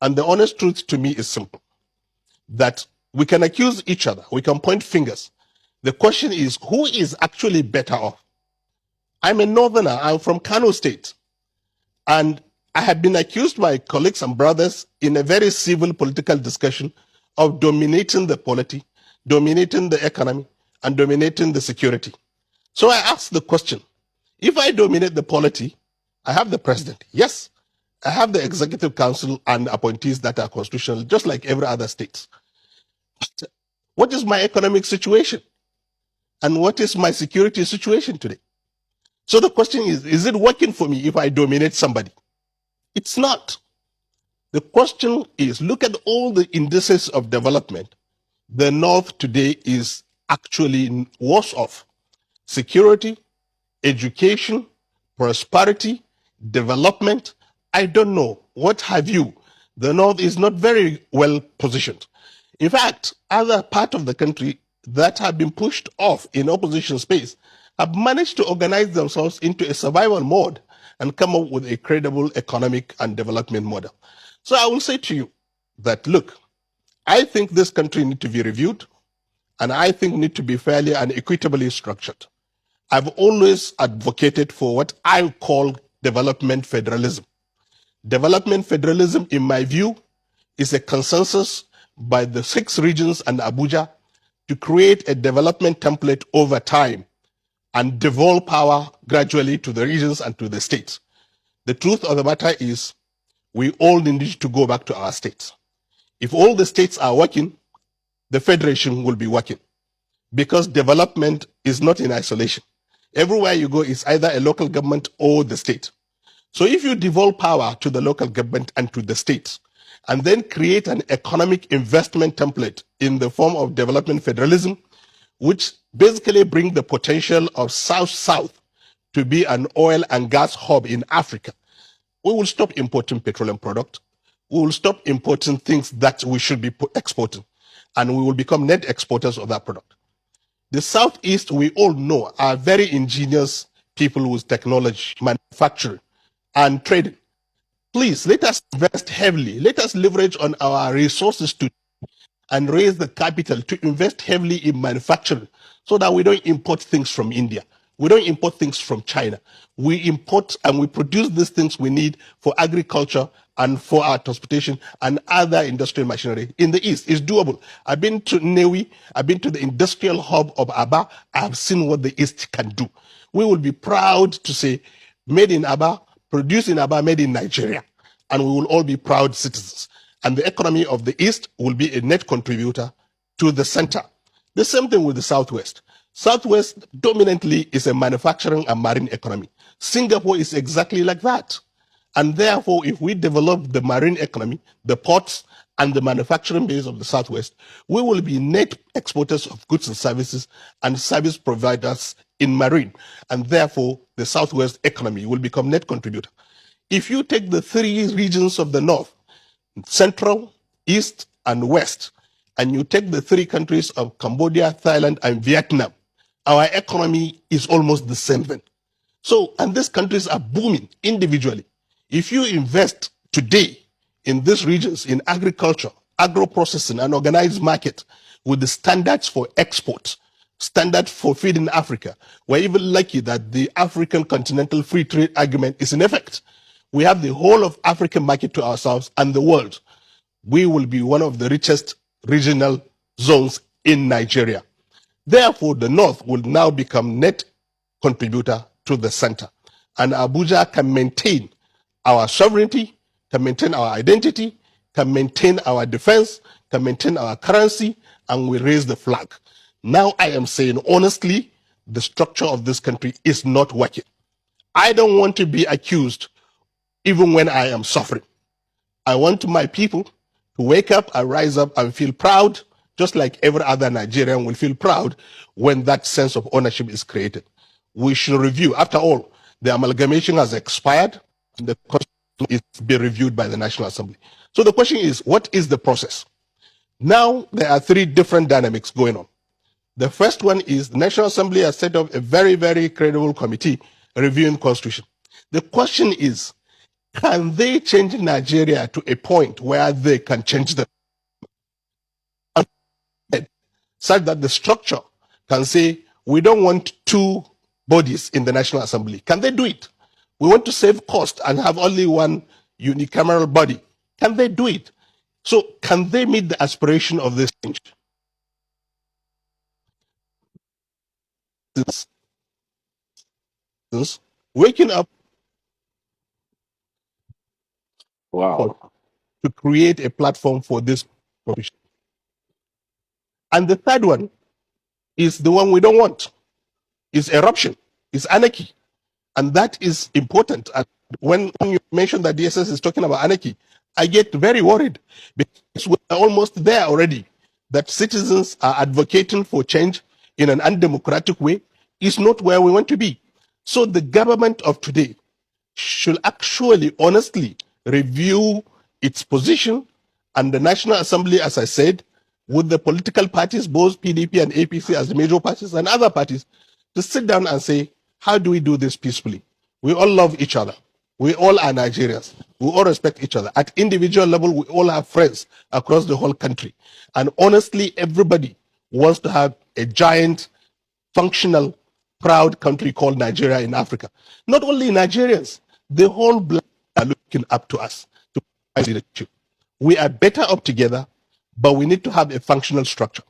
And the honest truth to me is simple, that we can accuse each other, we can point fingers. The question is, who is actually better off? I'm a northerner, I'm from Kano State, and I have been accused by colleagues and brothers in a very civil political discussion of dominating the polity, dominating the economy, and dominating the security. So I asked the question, if I dominate the polity, I have the president. Yes, I have the executive council and appointees that are constitutional, just like every other state. What is my economic situation? And what is my security situation today? So the question is it working for me if I dominate somebody? It's not. The question is, look at all the indices of development. The North today is actually worse off. Security, education, prosperity, development, I don't know. What have you? The North is not very well positioned. In fact, other parts of the country that have been pushed off in opposition space have managed to organize themselves into a survival mode and come up with a credible economic and development model. So I will say to you that, look, I think this country needs to be reviewed, and I think need to be fairly and equitably structured. I've always advocated for what I call development federalism. Development federalism, in my view, is a consensus by the 6 regions and Abuja to create a development template over time and devolve power gradually to the regions and to the states. The truth of the matter is we all need to go back to our states. If all the states are working, the federation will be working, because development is not in isolation. Everywhere you go is either a local government or the state. So if you devolve power to the local government and to the states, and then create an economic investment template in the form of development federalism, which basically bring the potential of South-South to be an oil and gas hub in Africa, we will stop importing petroleum products. We will stop importing things that we should be exporting, and we will become net exporters of that product. The Southeast, we all know, are very ingenious people with technology, manufacturing, and trading. Please, let us invest heavily. Let us leverage on our resources to and raise the capital to invest heavily in manufacturing so that we don't import things from India. We don't import things from China. We import and we produce these things we need for agriculture and for our transportation and other industrial machinery in the East. It's doable. I've been to Newi, I've been to the industrial hub of Aba. I have seen what the East can do. We will be proud to say, made in Aba, produced in Aba, made in Nigeria. And we will all be proud citizens. And the economy of the East will be a net contributor to the center. The same thing with the Southwest. Southwest dominantly is a manufacturing and marine economy. Singapore is exactly like that. And therefore, if we develop the marine economy, the ports, and the manufacturing base of the Southwest, we will be net exporters of goods and services and service providers in marine. And therefore, the Southwest economy will become net contributor. If you take the 3 regions of the North, Central, East, and West, and you take the 3 countries of Cambodia, Thailand, and Vietnam, our economy is almost the same thing. So, and these countries are booming individually. If you invest today in these regions in agriculture, agro-processing, and organized market with the standards for export, standard for feeding Africa, we're even lucky that the African Continental Free Trade Agreement is in effect. We have the whole of African market to ourselves and the world. We will be one of the richest regional zones in Nigeria. Therefore, the North will now become net contributor to the center. And Abuja can maintain our sovereignty, can maintain our identity, can maintain our defense, can maintain our currency, and we raise the flag. Now I am saying honestly, the structure of this country is not working. I don't want to be accused even when I am suffering. I want my people to wake up and rise up and feel proud, just like every other Nigerian will feel proud when that sense of ownership is created. We should review. After all, the amalgamation has expired, and the constitution is to be reviewed by the National Assembly. So the question is, what is the process? Now, there are 3 different dynamics going on. The first one is the National Assembly has set up a very, very credible committee reviewing constitution. The question is can they change Nigeria to a point where they can change the such that the structure can say, we don't want two bodies in the National Assembly? Can they do it? We want to save cost and have only one unicameral body. Can they do it? So can they meet the aspiration of this change? Waking up Wow. to create a platform for this commission. And the third one is the one we don't want, is eruption, is anarchy. And that is important. And when you mention that DSS is talking about anarchy, I get very worried because we're almost there already. That citizens are advocating for change in an undemocratic way is not where we want to be. So the government of today should actually honestly review its position, and the National Assembly, as I said, with the political parties, both PDP and APC as the major parties and other parties, to sit down and say, how do we do this peacefully? We all love each other. We all are Nigerians. We all respect each other. At individual level, we all have friends across the whole country. And honestly, everybody wants to have a giant, functional, proud country called Nigeria in Africa. Not only Nigerians, the whole black are looking up to us to provide leadership. We are better up together, but we need to have a functional structure.